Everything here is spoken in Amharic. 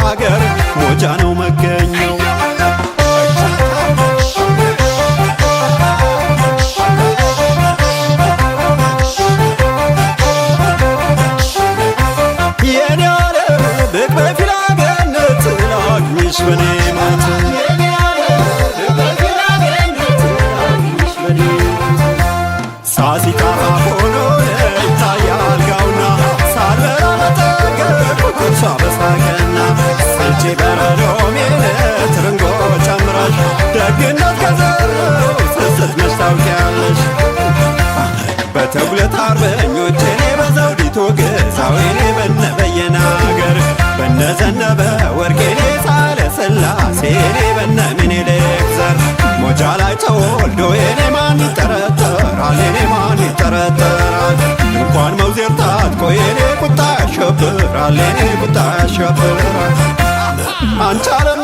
አገር ሞጃ ነው መገኘው። የኔ ዓለም ብቅ በፊላ ገነት ላግኝሽ በኔ ማታ ሳሲታ ሆኖ ይታያል ጋውና ሳልበላ በጠገብ ኩርሷ በሳቀና ስልቼ በረዶሜን ትርንጎ ጨምረሽ ደግነት ከዘረው ስስት ነሽ ታውቂያለሽ። በተጉለት አርበኞች እኔ በዘውዲቱ ግዛው እኔ በነበየና አገር በነዘነበ ወርቅ እኔ ሳህለ ሥላሴ እኔ በነ ምኒልክ ዘር ሞጃ ላይ ተወልዶ እኔ ማን ይጠረጠራል እኔ ማን ይጠረጠራል። እንኳን መውዜር ታጥቆ የኔ ቁጣ ያሸብራል የኔ ቁጣ ያሸብራል። አንቺ ዓለም